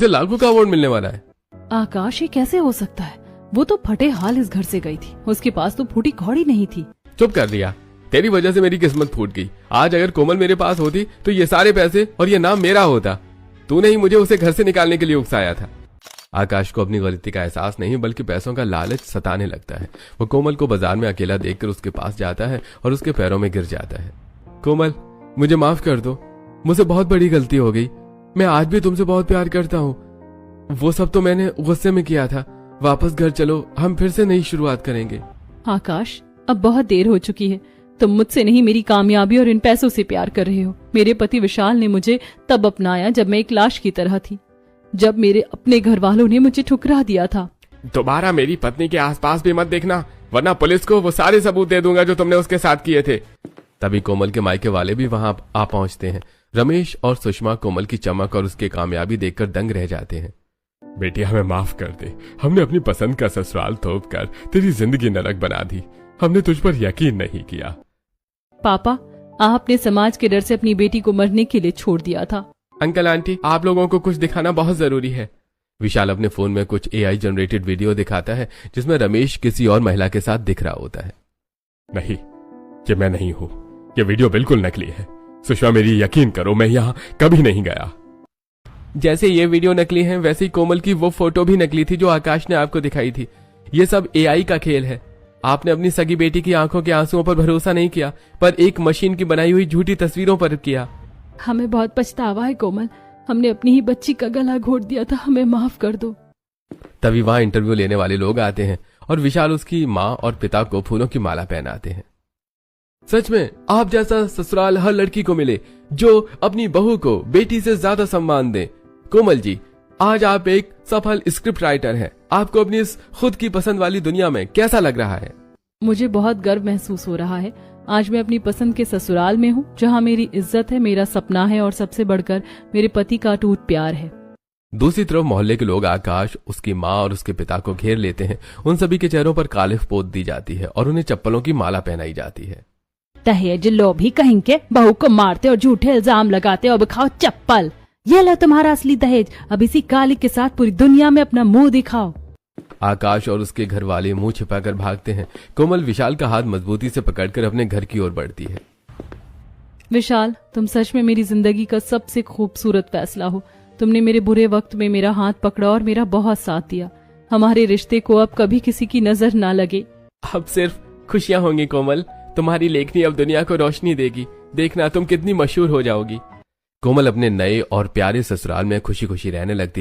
तो लाखों का अवार्ड मिलने वाला है। आकाश, ये कैसे हो सकता है? वो तो फटे हाल इस घर से गई थी, उसके पास तो फूटी कौड़ी नहीं थी। चुप कर दिया, तेरी वजह से मेरी किस्मत फूट गई। आज अगर कोमल मेरे पास होती तो ये सारे पैसे और ये नाम मेरा होता। तूने ही मुझे उसे घर से निकालने के लिए उकसाया था। आकाश को अपनी गलती का एहसास नहीं बल्कि पैसों का लालच सताने लगता है। वो कोमल को बाजार में अकेला देखकर उसके पास जाता है और उसके पैरों में गिर जाता है। कोमल, मुझे माफ कर दो, मुझसे बहुत बड़ी गलती हो गई। मैं आज भी तुमसे बहुत प्यार करता हूँ। वो सब तो मैंने गुस्से में किया था। वापस घर चलो, हम फिर से नई शुरुआत करेंगे। आकाश, अब बहुत देर हो चुकी है। तुम मुझसे नहीं, मेरी कामयाबी और इन पैसों से प्यार कर रहे हो। मेरे पति विशाल ने मुझे तब अपनाया जब मैं एक लाश की तरह थी, जब मेरे अपने घर वालों ने मुझे ठुकरा दिया था। दोबारा मेरी पत्नी के आसपास भी मत देखना, वरना पुलिस को वो सारे सबूत दे दूंगा जो तुमने उसके साथ किए थे। तभी कोमल के मायके वाले भी वहां आ पहुंचते हैं। रमेश और सुषमा कोमल की चमक और उसकी कामयाबी देखकर दंग रह जाते हैं। बेटी, हमें माफ कर दे। हमने अपनी पसंद का ससुराल थोप कर तेरी जिंदगी नरक बना दी। हमने तुझ पर यकीन नहीं किया। पापा, आपने समाज के डर से अपनी बेटी को मरने के लिए छोड़ दिया था। अंकल आंटी, आप लोगों को कुछ दिखाना बहुत जरूरी है। विशाल अपने फोन में कुछ एआई जनरेटेड वीडियो दिखाता है जिसमें रमेश किसी और महिला के साथ दिख रहा होता है। नहीं, ये मैं नहीं हूं। ये वीडियो बिल्कुल नकली है। सुषमा, मेरी यकीन करो, मैं यहाँ कभी नहीं गया। जैसे ये वीडियो नकली है, वैसे ही कोमल की वो फोटो भी नकली थी जो आकाश ने आपको दिखाई थी। ये सब एआई का खेल है। आपने अपनी सगी बेटी की आंखों के आंसुओं पर भरोसा नहीं किया, पर एक मशीन की बनाई हुई झूठी तस्वीरों पर किया। हमें बहुत पछतावा है कोमल, हमने अपनी ही बच्ची का गला घोट दिया था, हमें माफ कर दो। तभी वहां इंटरव्यू लेने वाले लोग आते हैं और विशाल उसकी माँ और पिता को फूलों की माला पहनाते हैं। सच में आप जैसा ससुराल हर लड़की को मिले जो अपनी बहू को बेटी से ज्यादा सम्मान दे। कोमल जी, आज आप एक सफल स्क्रिप्ट राइटर हैं। आपको अपनी इस खुद की पसंद वाली दुनिया में कैसा लग रहा है? मुझे बहुत गर्व महसूस हो रहा है। आज मैं अपनी पसंद के ससुराल में हूँ, जहाँ मेरी इज्जत है, मेरा सपना है और सबसे बढ़कर मेरे पति का अटूट प्यार है। दूसरी तरफ मोहल्ले के लोग आकाश, उसकी माँ और उसके पिता को घेर लेते हैं। उन सभी के चेहरों पर कालिफ पोत दी जाती है और उन्हें चप्पलों की माला पहनाई जाती है। दहेज लोभी कहेंगे, बहू को मारते और झूठे इल्जाम लगाते, अब खाओ चप्पल। ये लो तुम्हारा असली दहेज, अब इसी काली के साथ पूरी दुनिया में अपना मुंह दिखाओ। आकाश और उसके घर वाले मुंह छिपाकर भागते हैं। कोमल विशाल का हाथ मजबूती से पकड़कर अपने घर की ओर बढ़ती है। विशाल, तुम सच में मेरी जिंदगी का सबसे खूबसूरत फैसला हो। तुमने मेरे बुरे वक्त में मेरा हाथ पकड़ा और मेरा बहुत साथ दिया। हमारे रिश्ते को अब कभी किसी की नजर ना लगे। अब सिर्फ खुशियां होंगी कोमल। तुम्हारी लेखनी अब दुनिया को रोशनी देगी। देखना तुम कितनी मशहूर हो जाओगी। कोमल अपने नए और प्यारे ससुराल में खुशी खुशी रहने लगती है।